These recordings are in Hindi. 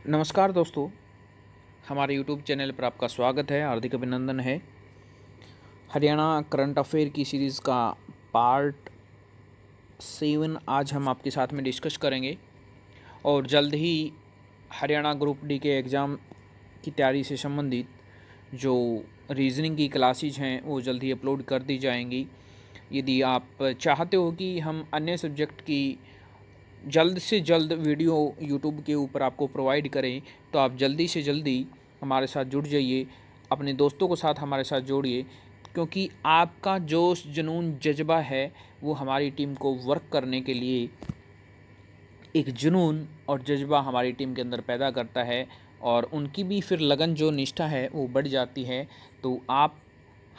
नमस्कार दोस्तों, हमारे यूट्यूब चैनल पर आपका स्वागत है, हार्दिक अभिनंदन है। हरियाणा करंट अफेयर की सीरीज़ का पार्ट 7 आज हम आपके साथ में डिस्कस करेंगे और जल्द ही हरियाणा ग्रुप डी के एग्ज़ाम की तैयारी से संबंधित जो रीजनिंग की क्लासेज हैं वो जल्द ही अपलोड कर दी जाएंगी। यदि आप चाहते हो कि हम अन्य सब्जेक्ट की जल्द से जल्द वीडियो यूट्यूब के ऊपर आपको प्रोवाइड करें, तो आप जल्दी से जल्दी हमारे साथ जुड़ जाइए, अपने दोस्तों को साथ हमारे साथ जोड़िए, क्योंकि आपका जोश जुनून जज्बा है वो हमारी टीम को वर्क करने के लिए एक जुनून और जज्बा हमारी टीम के अंदर पैदा करता है और उनकी भी फिर लगन जो निष्ठा है वो बढ़ जाती है। तो आप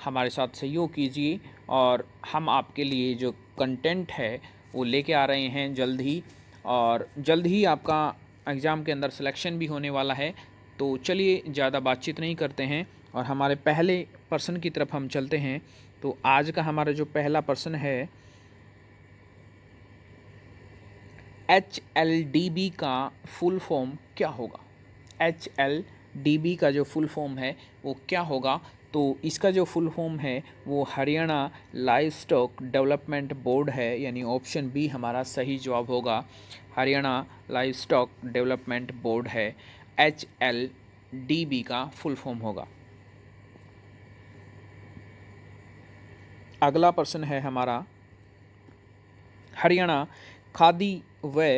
हमारे साथ सहयोग कीजिए और हम आपके लिए जो कंटेंट है वो लेके आ रहे हैं जल्द ही, और जल्द ही आपका एग्ज़ाम के अंदर सिलेक्शन भी होने वाला है। तो चलिए ज़्यादा बातचीत नहीं करते हैं और हमारे पहले पर्सन की तरफ हम चलते हैं। तो आज का हमारा जो पहला पर्सन है, HLDB का फुल फॉर्म क्या होगा? HLDB का जो फुल फॉर्म है वो क्या होगा? तो इसका जो फुल फॉर्म है वो Haryana live stock development board है, यानी ऑप्शन बी हमारा सही जवाब होगा। Haryana live stock development board है, HLDB का फुल फॉर्म होगा। अगला प्रश्न है हमारा, हरियाणा खादी व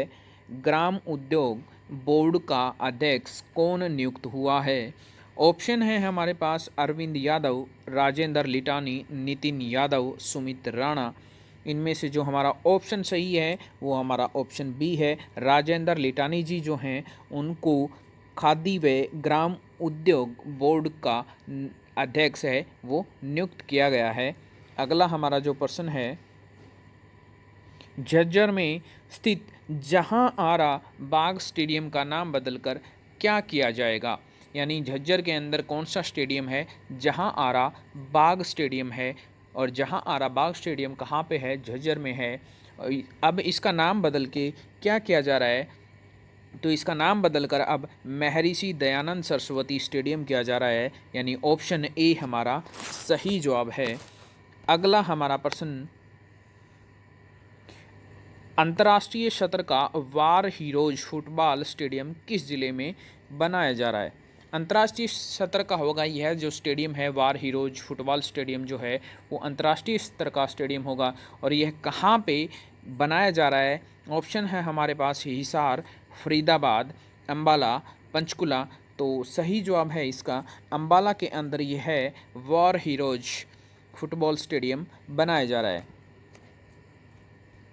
ग्राम उद्योग बोर्ड का अध्यक्ष कौन नियुक्त हुआ है? ऑप्शन है हमारे पास अरविंद यादव, राजेंद्र लिटानी, नितिन यादव, सुमित राणा। इनमें से जो हमारा ऑप्शन सही है वो हमारा ऑप्शन बी है। राजेंद्र लिटानी जी जो हैं उनको खादी व ग्राम उद्योग बोर्ड का अध्यक्ष है वो नियुक्त किया गया है। अगला हमारा जो प्रश्न है, झज्जर में स्थित जहां आरा बाग स्टेडियम का नाम बदलकर क्या किया जाएगा? यानी झज्जर के अंदर कौन सा स्टेडियम है? जहां आरा बाग स्टेडियम है। और जहां आरा बाग स्टेडियम कहाँ पे है? झज्जर में है। अब इसका नाम बदल के क्या किया जा रहा है? तो इसका नाम बदलकर अब महर्षि दयानंद सरस्वती स्टेडियम किया जा रहा है, यानी ऑप्शन ए हमारा सही जवाब है। अगला हमारा प्रश्न, अंतर्राष्ट्रीय स्तर का वार हीरोज फुटबॉल स्टेडियम किस जिले में बनाया जा रहा है? अंतर्राष्ट्रीय स्तर का होगा यह जो स्टेडियम है, वार हीरोज फुटबॉल स्टेडियम जो है वो अंतर्राष्ट्रीय स्तर का स्टेडियम होगा। और यह कहाँ पे बनाया जा रहा है? ऑप्शन है हमारे पास हिसार, फरीदाबाद, अम्बाला, पंचकुला। तो सही जवाब है इसका अम्बाला के अंदर यह है वार हीरोज फुटबॉल स्टेडियम बनाया जा रहा है।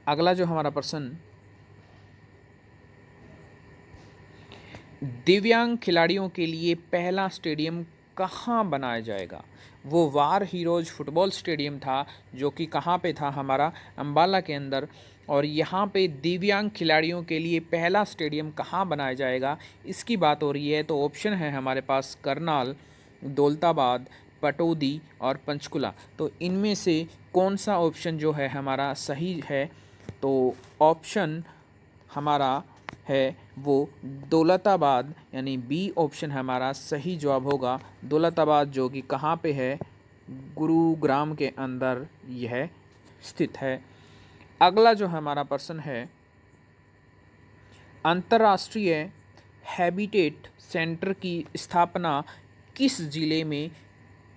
अगला जो हमारा प्रश्न, दिव्यांग खिलाड़ियों के लिए पहला स्टेडियम कहाँ बनाया जाएगा? वो वार हीरोज फुटबॉल स्टेडियम था जो कि कहाँ पे था? हमारा अम्बाला के अंदर। और यहाँ पे दिव्यांग खिलाड़ियों के लिए पहला स्टेडियम कहाँ बनाया जाएगा इसकी बात हो रही है। तो ऑप्शन है हमारे पास करनाल, दौलताबाद, पटौदी और पंचकुला। तो इनमें से कौन सा ऑप्शन जो है हमारा सही है? तो ऑप्शन हमारा है वो दौलताबाद, यानी बी ऑप्शन हमारा सही जवाब होगा। दौलताबाद जो कि कहाँ पे है? गुरुग्राम के अंदर यह स्थित है। अगला जो हमारा प्रश्न है, अंतर्राष्ट्रीय हैबिटेट सेंटर की स्थापना किस जिले में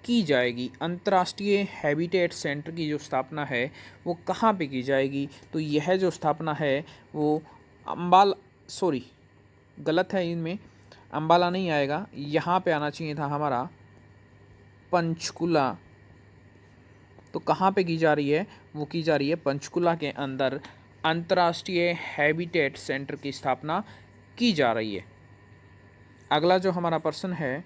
की जाएगी? अंतर्राष्ट्रीय हैबिटेट सेंटर की जो स्थापना है वो कहाँ पे की जाएगी? तो यह जो स्थापना है वो सॉरी गलत है, इनमें अम्बाला नहीं आएगा, यहाँ पे आना चाहिए था हमारा पंचकुला। तो कहाँ पे की जा रही है? वो की जा रही है पंचकुला के अंदर अंतर्राष्ट्रीय हैबिटेट सेंटर की स्थापना की जा रही है। अगला जो हमारा प्रश्न है,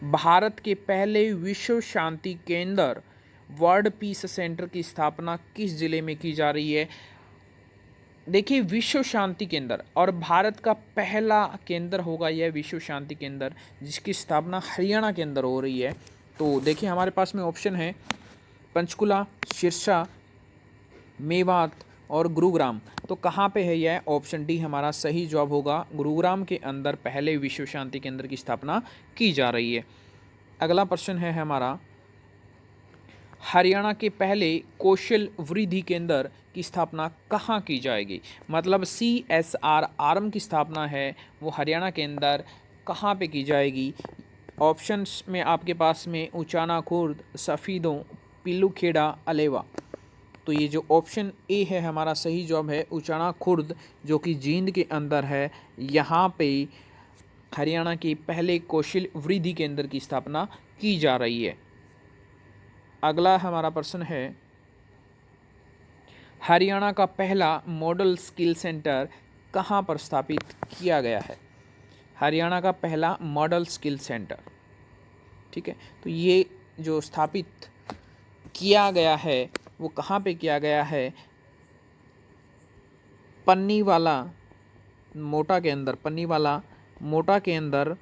भारत के पहले विश्व शांति केंद्र वर्ल्ड पीस सेंटर की स्थापना किस जिले में की जा रही है? देखिए, विश्व शांति केंद्र और भारत का पहला केंद्र होगा यह विश्व शांति केंद्र, जिसकी स्थापना हरियाणा के अंदर हो रही है। तो देखिए हमारे पास में ऑप्शन है पंचकुला, सिरसा, मेवात, और गुरुग्राम। तो कहाँ पे है यह? ऑप्शन डी हमारा सही जवाब होगा। गुरुग्राम के अंदर पहले विश्व शांति केंद्र की स्थापना की जा रही है। अगला प्रश्न है हमारा, हरियाणा के पहले कौशल वृद्धि केंद्र की स्थापना कहाँ की जाएगी? मतलब CSR आर्म की स्थापना है वो हरियाणा के अंदर कहाँ पे की जाएगी? ऑप्शंस में आपके पास में उचाना खुर्द, सफ़ीदों, पिल्लूखेड़ा, अलेवा। तो ये जो ऑप्शन ए है हमारा सही जवाब है उचाना खुर्द, जो कि जींद के अंदर है। यहाँ पे हरियाणा के पहले कौशल वृद्धि केंद्र की स्थापना की जा रही है। अगला हमारा प्रश्न है, हरियाणा का पहला मॉडल स्किल सेंटर कहाँ पर स्थापित किया गया है? हरियाणा का पहला मॉडल स्किल सेंटर, ठीक है, तो ये जो स्थापित किया गया है वो कहाँ पे किया गया है? पन्नीवाला मोटा के अंदर, पन्नीवाला मोटा के अंदर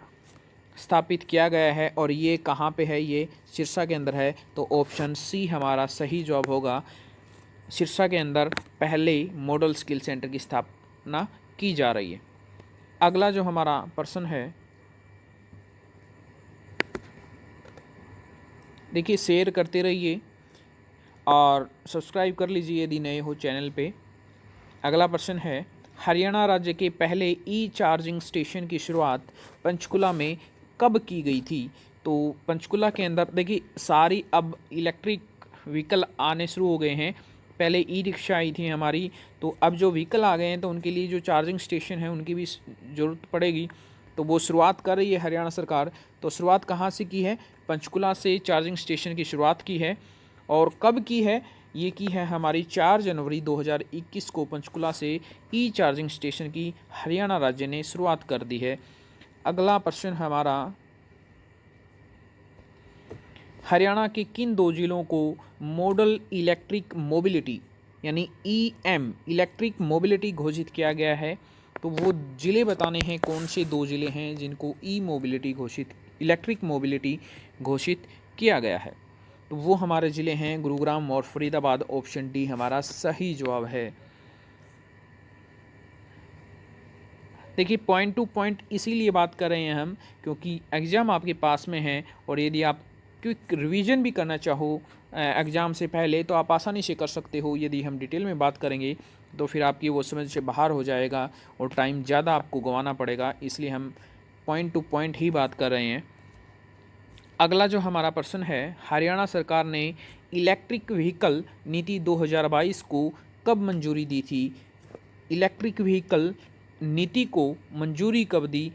स्थापित किया गया है। और ये कहाँ पे है? ये सिरसा के अंदर है। तो ऑप्शन सी हमारा सही जवाब होगा। सिरसा के अंदर पहले मॉडल स्किल सेंटर की स्थापना की जा रही है। अगला जो हमारा प्रश्न है, देखिए शेयर करते रहिए और सब्सक्राइब कर लीजिए यदि नए हो चैनल पे। अगला प्रश्न है, हरियाणा राज्य के पहले ई चार्जिंग स्टेशन की शुरुआत पंचकुला में कब की गई थी? तो पंचकुला के अंदर देखिए सारी अब इलेक्ट्रिक व्हीकल आने शुरू हो गए हैं। पहले ई रिक्शा आई थी हमारी, तो अब जो व्हीकल आ गए हैं तो उनके लिए जो चार्जिंग स्टेशन है उनकी भी ज़रूरत पड़ेगी। तो वो शुरुआत कर रही है हरियाणा सरकार। तो शुरुआत कहाँ से की है? पंचकुला से चार्जिंग स्टेशन की शुरुआत की है। और कब की है? ये की है हमारी 4 जनवरी 2021 को पंचकुला से ई चार्जिंग स्टेशन की हरियाणा राज्य ने शुरुआत कर दी है। अगला प्रश्न हमारा, हरियाणा के किन दो जिलों को मॉडल इलेक्ट्रिक मोबिलिटी यानी EM इलेक्ट्रिक मोबिलिटी घोषित किया गया है? तो वो ज़िले बताने हैं कौन से दो ज़िले हैं जिनको मोबिलिटी घोषित, इलेक्ट्रिक मोबिलिटी घोषित किया गया है? तो वो हमारे ज़िले हैं गुरुग्राम और फरीदाबाद। ऑप्शन डी हमारा सही जवाब है। देखिए पॉइंट टू पॉइंट इसीलिए बात कर रहे हैं हम क्योंकि एग्ज़ाम आपके पास में है, और यदि आप क्विक रिवीजन भी करना चाहो एग्ज़ाम से पहले तो आप आसानी से कर सकते हो। यदि हम डिटेल में बात करेंगे तो फिर आपकी वो समझ से बाहर हो जाएगा और टाइम ज़्यादा आपको गंवाना पड़ेगा, इसलिए हम पॉइंट टू पॉइंट ही बात कर रहे हैं। अगला जो हमारा प्रश्न है, हरियाणा सरकार ने इलेक्ट्रिक व्हीकल नीति 2022 को कब मंजूरी दी थी? इलेक्ट्रिक व्हीकल नीति को मंजूरी कब दी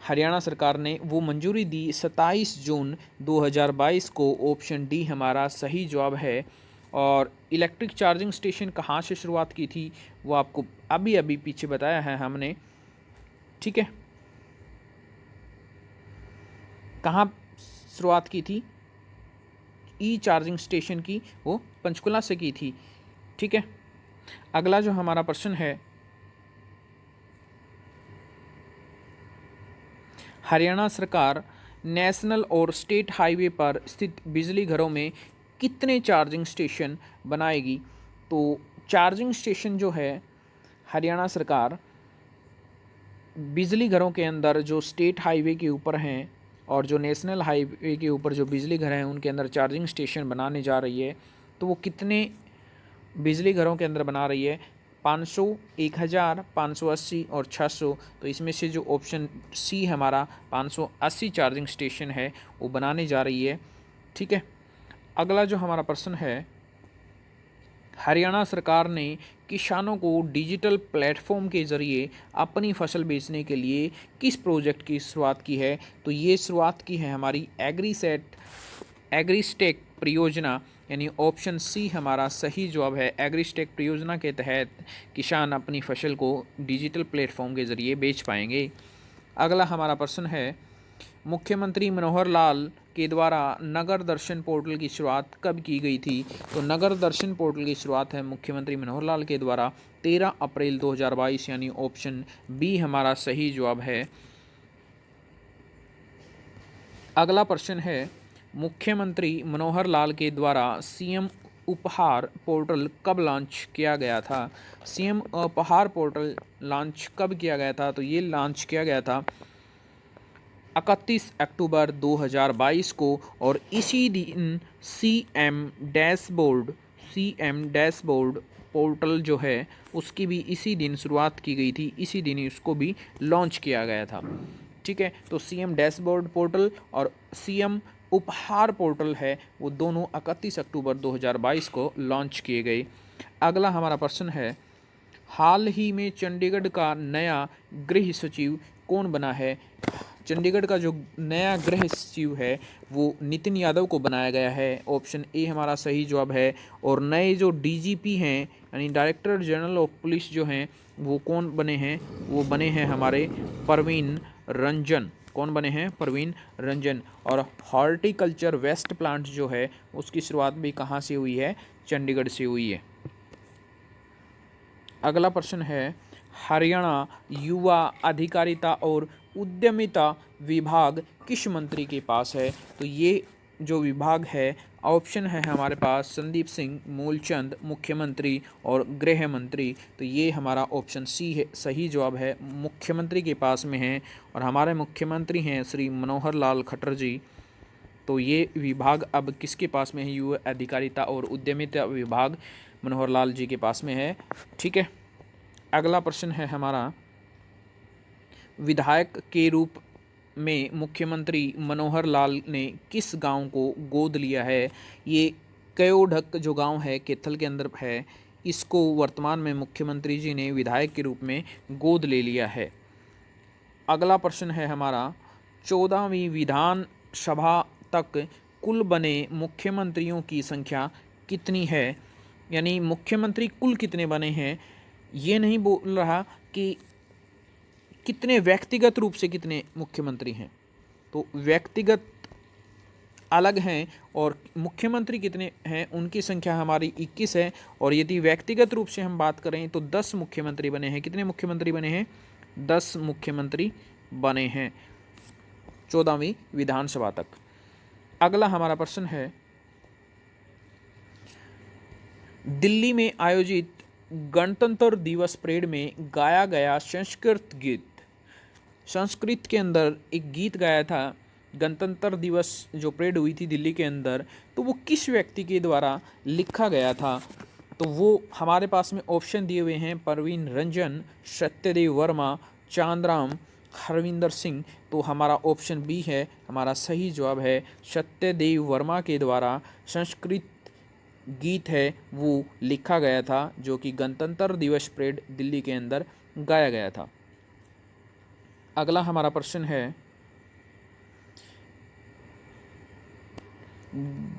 हरियाणा सरकार ने? वो मंजूरी दी 27 जून 2022 को। ऑप्शन डी हमारा सही जवाब है। और इलेक्ट्रिक चार्जिंग स्टेशन कहाँ से शुरुआत की थी वो आपको अभी अभी पीछे बताया है हमने, ठीक है। कहाँ शुरुआत की थी ई चार्जिंग स्टेशन की? वो पंचकुला से की थी, ठीक है। अगला जो हमारा प्रश्न है, हरियाणा सरकार नेशनल और स्टेट हाईवे पर स्थित बिजली घरों में कितने चार्जिंग स्टेशन बनाएगी? तो चार्जिंग स्टेशन जो है हरियाणा सरकार बिजली घरों के अंदर जो स्टेट हाईवे के ऊपर हैं और जो नेशनल हाईवे के ऊपर जो बिजली घर हैं उनके अंदर चार्जिंग स्टेशन बनाने जा रही है। तो वो कितने बिजली घरों के अंदर बना रही है? 500, 1000, 580 और 600। तो इसमें से जो ऑप्शन सी हमारा 580 चार्जिंग स्टेशन है वो बनाने जा रही है, ठीक है। अगला जो हमारा प्रश्न है, हरियाणा सरकार ने किसानों को डिजिटल प्लेटफॉर्म के ज़रिए अपनी फसल बेचने के लिए किस प्रोजेक्ट की शुरुआत की है? तो ये शुरुआत की है हमारी एग्रीस्टेक परियोजना, यानी ऑप्शन सी हमारा सही जवाब है। एग्रीस्टेक परियोजना के तहत किसान अपनी फसल को डिजिटल प्लेटफॉर्म के ज़रिए बेच पाएंगे। अगला हमारा प्रश्न है, मुख्यमंत्री मनोहर लाल के द्वारा नगर दर्शन पोर्टल की शुरुआत कब की गई थी? तो नगर दर्शन पोर्टल की शुरुआत है मुख्यमंत्री मनोहर लाल के द्वारा 13 अप्रैल 2022, यानी ऑप्शन बी हमारा सही जवाब है। अगला प्रश्न है, मुख्यमंत्री मनोहर लाल के द्वारा CM उपहार पोर्टल कब लॉन्च किया गया था? सीएम उपहार पोर्टल लॉन्च कब किया गया था? तो ये लॉन्च किया गया था 31 अक्टूबर 2022 को, और इसी दिन सीएम डैशबोर्ड पोर्टल जो है उसकी भी इसी दिन शुरुआत की गई थी, इसी दिन उसको भी लॉन्च किया गया था। ठीक है, तो सीएम डैशबोर्ड पोर्टल और सीएम उपहार पोर्टल है वो दोनों 31 अक्टूबर 2022 को लॉन्च किए गए। अगला हमारा प्रश्न है, हाल ही में चंडीगढ़ का नया गृह सचिव कौन बना है? चंडीगढ़ का जो नया गृह सचिव है वो नितिन यादव को बनाया गया है। ऑप्शन ए हमारा सही जवाब है। और नए जो डीजीपी हैं यानी डायरेक्टर जनरल ऑफ पुलिस जो हैं वो कौन बने हैं? वो बने हैं हमारे परवीन रंजन। कौन बने हैं? परवीन रंजन। और हॉर्टिकल्चर वेस्ट प्लांट जो है उसकी शुरुआत भी कहाँ से हुई है? चंडीगढ़ से हुई है। अगला प्रश्न है, हरियाणा युवा अधिकारिता और उद्यमिता विभाग किस मंत्री के पास है? तो ये जो विभाग है, ऑप्शन है हमारे पास संदीप सिंह मूलचंद मुख्यमंत्री और गृह मंत्री। तो ये हमारा ऑप्शन सी है, सही जवाब है, मुख्यमंत्री के पास में है। और हमारे मुख्यमंत्री हैं श्री मनोहर लाल खट्टर जी। तो ये विभाग अब किसके पास में है? युवा अधिकारिता और उद्यमिता विभाग मनोहर लाल जी के पास में है। ठीक है, अगला प्रश्न है हमारा, विधायक के रूप में मुख्यमंत्री मनोहर लाल ने किस गांव को गोद लिया है? ये कयोढक जो गांव है कैथल के अंदर है, इसको वर्तमान में मुख्यमंत्री जी ने विधायक के रूप में गोद ले लिया है। अगला प्रश्न है हमारा, 14वीं विधानसभा तक कुल बने मुख्यमंत्रियों की संख्या कितनी है? यानी मुख्यमंत्री कुल कितने बने हैं, ये नहीं बोल रहा कि कितने व्यक्तिगत रूप से कितने मुख्यमंत्री हैं। तो व्यक्तिगत अलग हैं और मुख्यमंत्री कितने हैं उनकी संख्या हमारी 21 है। और यदि व्यक्तिगत रूप से हम बात करें तो 10 मुख्यमंत्री बने हैं। कितने मुख्यमंत्री बने हैं? 10 मुख्यमंत्री बने हैं 14वीं विधानसभा तक। अगला हमारा प्रश्न है, दिल्ली में आयोजित गणतंत्र दिवस परेड में गाया गया संस्कृत गीत, संस्कृत के अंदर एक गीत गाया था गणतंत्र दिवस जो परेड हुई थी दिल्ली के अंदर, तो वो किस व्यक्ति के द्वारा लिखा गया था? तो वो हमारे पास में ऑप्शन दिए हुए हैं, परवीन रंजन, सत्यदेव वर्मा, चांदराम, हरविंदर सिंह। तो हमारा ऑप्शन बी है, हमारा सही जवाब है, सत्यदेव वर्मा के द्वारा संस्कृत गीत है वो लिखा गया था, जो कि गणतंत्र दिवस परेड दिल्ली के अंदर गाया गया था। अगला हमारा प्रश्न है,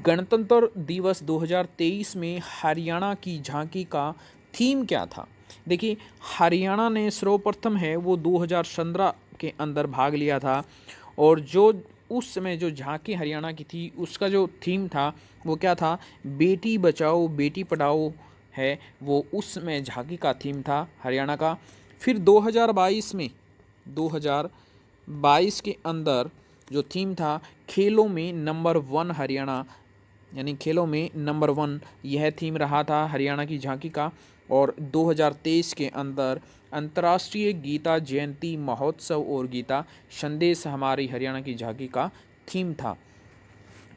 गणतंत्र दिवस 2023 में हरियाणा की झांकी का थीम क्या था? देखिए, हरियाणा ने सर्वप्रथम है वो 2017 के अंदर भाग लिया था। और जो उस समय जो झांकी हरियाणा की थी उसका जो थीम था वो क्या था? बेटी बचाओ बेटी पढ़ाओ है, वो उस समय झांकी का थीम था हरियाणा का। फिर 2022 के अंदर जो थीम था, खेलों में नंबर 1 हरियाणा, यानी खेलों में नंबर 1 यह थीम रहा था हरियाणा की झांकी का। और 2023 के अंदर अंतर्राष्ट्रीय गीता जयंती महोत्सव और गीता संदेश हमारी हरियाणा की झांकी का थीम था।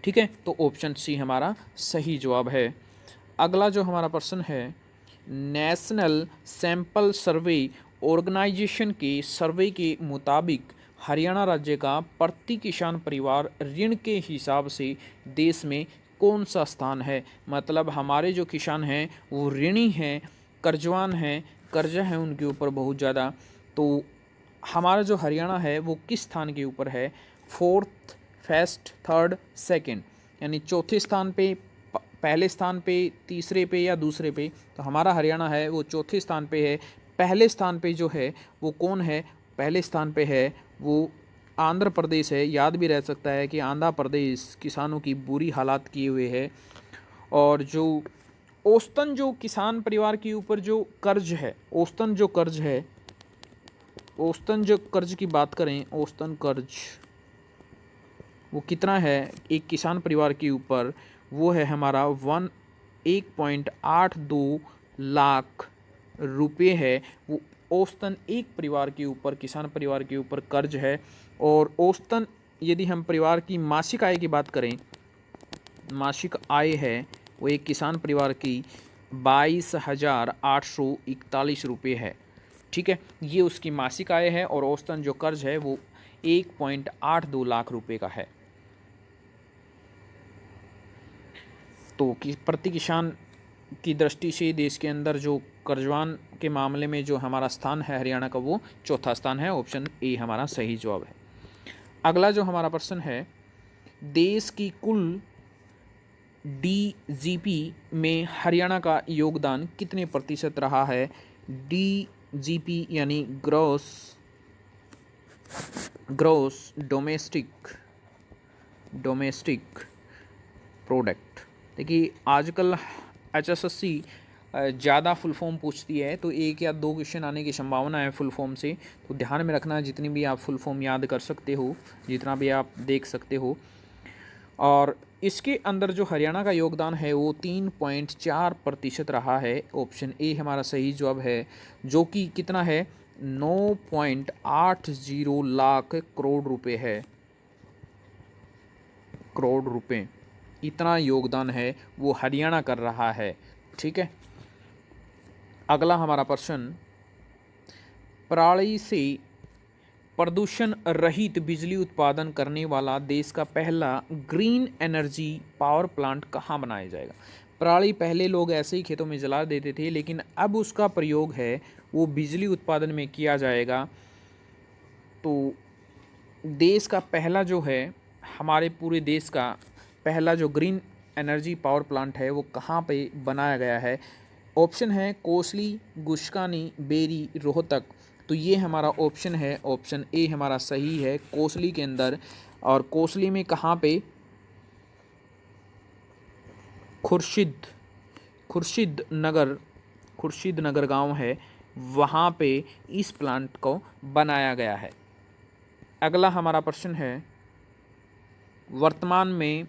ठीक है, तो ऑप्शन सी हमारा सही जवाब है। अगला जो हमारा प्रश्न है, नेशनल सैंपल सर्वे ऑर्गेनाइजेशन के सर्वे के मुताबिक हरियाणा राज्य का प्रति किसान परिवार ऋण के हिसाब से देश में कौन सा स्थान है? मतलब हमारे जो किसान हैं वो ऋणी हैं, कर्जवान हैं, कर्जा है उनके ऊपर बहुत ज़्यादा। तो हमारा जो हरियाणा है वो किस स्थान के ऊपर है? 4th, 1st, 3rd, 2nd, यानी चौथे स्थान पे, पहले स्थान पे, तीसरे पे या दूसरे पे। तो हमारा हरियाणा है वो चौथे स्थान पे है। पहले स्थान पे जो है वो कौन है? पहले स्थान पे है वो आंध्र प्रदेश है। याद भी रह सकता है कि आंध्र प्रदेश किसानों की बुरी हालात किए हुए है। और जो औसतन जो किसान परिवार के ऊपर जो कर्ज है, औसतन जो कर्ज है, औसतन जो कर्ज की बात करें, औसतन कर्ज वो कितना है एक किसान परिवार के ऊपर? वो है हमारा 1.82 लाख रुपए है, वो औसतन एक परिवार के ऊपर, किसान परिवार के ऊपर कर्ज है। और औसतन यदि हम परिवार की मासिक आय की बात करें, मासिक आय है वो एक किसान परिवार की 22,841 रुपये है। ठीक है, ये उसकी मासिक आय है और औसतन जो कर्ज है वो 1.82 लाख रुपए का है। तो प्रति किसान की दृष्टि से देश के अंदर जो कर्जवान के मामले में जो हमारा स्थान है हरियाणा का, वो चौथा स्थान है। ऑप्शन ए हमारा सही जवाब है। अगला जो हमारा प्रश्न है, देश की कुल डीजीपी में हरियाणा का योगदान कितने प्रतिशत रहा है? डीजीपी यानी ग्रॉस डोमेस्टिक प्रोडक्ट। देखिए आजकल HSSC ज़्यादा फुल फॉर्म पूछती है, तो एक या दो क्वेश्चन आने की संभावना है फुल फॉर्म से, तो ध्यान में रखना जितनी भी आप फुल फॉर्म याद कर सकते हो, जितना भी आप देख सकते हो। और इसके अंदर जो हरियाणा का योगदान है वो 3.4% रहा है। ऑप्शन ए हमारा सही जवाब है, जो कि कितना है, 9.80 लाख करोड़ रुपए है। करोड़ रुपए इतना योगदान है वो हरियाणा कर रहा है। ठीक है, अगला हमारा प्रश्न, पराली से प्रदूषण रहित बिजली उत्पादन करने वाला देश का पहला ग्रीन एनर्जी पावर प्लांट कहाँ बनाया जाएगा? पराली पहले लोग ऐसे ही खेतों में जला देते थे, लेकिन अब उसका प्रयोग है वो बिजली उत्पादन में किया जाएगा। तो देश का पहला जो है, हमारे पूरे देश का पहला जो ग्रीन एनर्जी पावर प्लांट है वो कहाँ पे बनाया गया है? ऑप्शन है कोसली, गुशकानी, बेरी, रोहतक। तो ये हमारा ऑप्शन है, ऑप्शन ए हमारा सही है, कोसली के अंदर। और कोसली में कहाँ पे? खुर्शीद नगर गांव है, वहाँ पे इस प्लांट को बनाया गया है। अगला हमारा प्रश्न है, वर्तमान में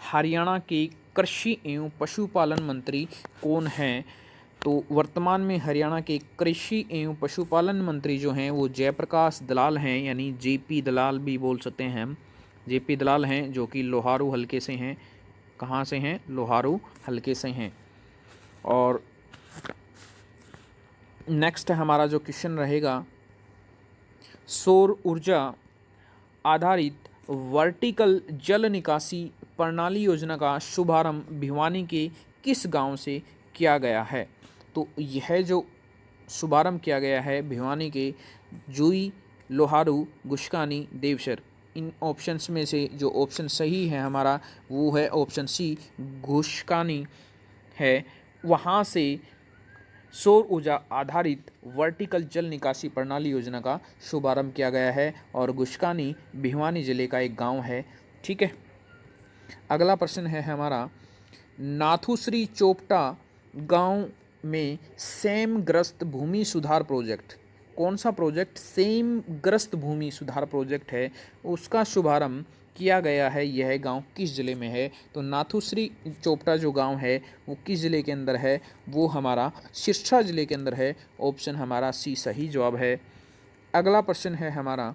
हरियाणा के कृषि एवं पशुपालन मंत्री कौन हैं? तो वर्तमान में हरियाणा के कृषि एवं पशुपालन मंत्री जो हैं वो जयप्रकाश दलाल हैं, यानी जेपी दलाल भी बोल सकते हैं हम। जेपी दलाल हैं, जो कि लोहारू हलके से हैं। कहाँ से हैं? लोहारू हलके से हैं। और नेक्स्ट हमारा जो क्वेश्चन रहेगा, सौर ऊर्जा आधारित वर्टिकल जल निकासी प्रणाली योजना का शुभारंभ भिवानी के किस गांव से किया गया है? तो यह जो शुभारंभ किया गया है भिवानी के जुई, लोहारू, गुशकानी, देवसर, इन ऑप्शंस में से जो ऑप्शन सही है हमारा वो है ऑप्शन सी, गुशकानी है। वहाँ से सौर ऊर्जा आधारित वर्टिकल जल निकासी प्रणाली योजना का शुभारंभ किया गया है और गुशकानी भिवानी जिले का एक गांव है। ठीक है, अगला प्रश्न है हमारा, नाथुश्री चोपटा गांव में सेमग्रस्त भूमि सुधार प्रोजेक्ट, कौन सा प्रोजेक्ट? सेमग्रस्त भूमि सुधार प्रोजेक्ट है, उसका शुभारंभ किया गया है। यह गांव किस ज़िले में है? तो नाथुश्री चोपटा जो गांव है वो किस ज़िले के अंदर है? वो हमारा सिरसा ज़िले के अंदर है। ऑप्शन हमारा सी सही जवाब है। अगला प्रश्न है हमारा,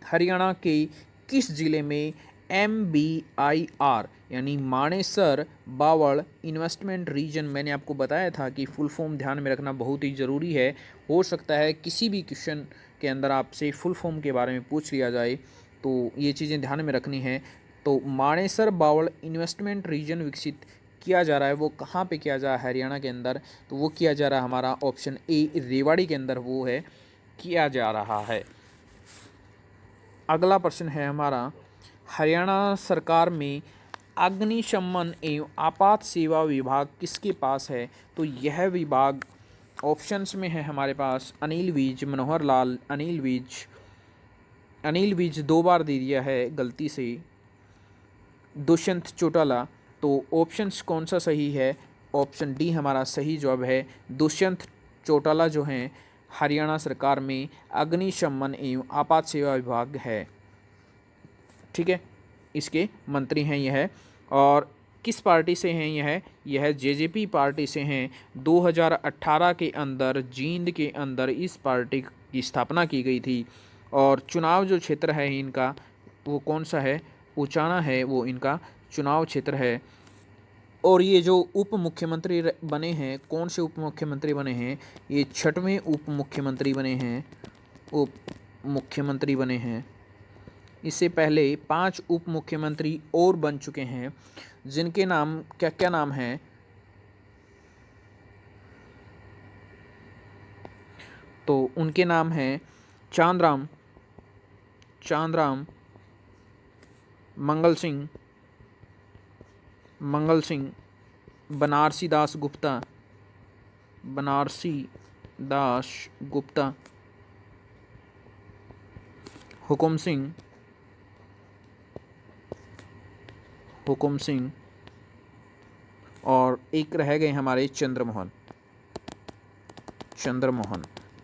हरियाणा के किस ज़िले में MBIR यानी मानेसर बावड़ इन्वेस्टमेंट रीजन, मैंने आपको बताया था कि फुल फॉर्म ध्यान में रखना बहुत ही ज़रूरी है। हो सकता है किसी भी क्वेश्चन के अंदर आपसे फुल फॉर्म के बारे में पूछ लिया जाए, तो ये चीज़ें ध्यान में रखनी है। तो मानेसर बावड़ इन्वेस्टमेंट रीजन विकसित किया जा रहा है, वो कहाँ पे किया जा रहा है? हरियाणा के अंदर। तो वो किया जा रहा है हमारा ऑप्शन ए, रेवाड़ी के अंदर वो है, किया जा रहा है। अगला प्रश्न है हमारा, हरियाणा सरकार में अग्निशमन एवं आपात सेवा विभाग किसके पास है? तो यह विभाग ऑप्शंस में है हमारे पास अनिल विज, मनोहर लाल, अनिल विज 2 बार दे दिया है गलती से, दुष्यंत चौटाला। तो ऑप्शंस कौन सा सही है? ऑप्शन डी हमारा सही जवाब है। दुष्यंत चौटाला जो हैं हरियाणा सरकार में अग्निशमन एवं आपात सेवा विभाग है। ठीक है, इसके मंत्री हैं यह। और किस पार्टी से हैं यह जेजेपी पार्टी से हैं। 2018 के अंदर जींद के अंदर इस पार्टी की स्थापना की गई थी। और चुनाव जो क्षेत्र है इनका वो कौन सा है, उचाना है वो इनका चुनाव क्षेत्र है। और ये जो उप मुख्यमंत्री बने हैं, कौन से उप मुख्यमंत्री बने हैं, ये 6वें उप मुख्यमंत्री बने हैं, उप मुख्यमंत्री बने हैं। इससे पहले 5 उप मुख्यमंत्री और बन चुके हैं, जिनके नाम क्या क्या नाम हैं, तो उनके नाम हैं चांदराम, मंगल सिंह, बनारसी दास गुप्ता, हुकुम सिंह, और एक रह गए हमारे चंद्रमोहन।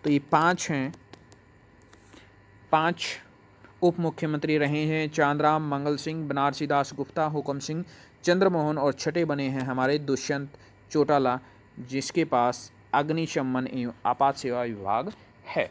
तो ये 5 हैं, 5 उप मुख्यमंत्री रहे हैं, चांदराम, मंगल सिंह, बनारसी दास गुप्ता, हुकुम सिंह, चंद्रमोहन, और छठे बने हैं हमारे दुष्यंत चौटाला, जिसके पास अग्निशमन एवं आपात सेवा विभाग है।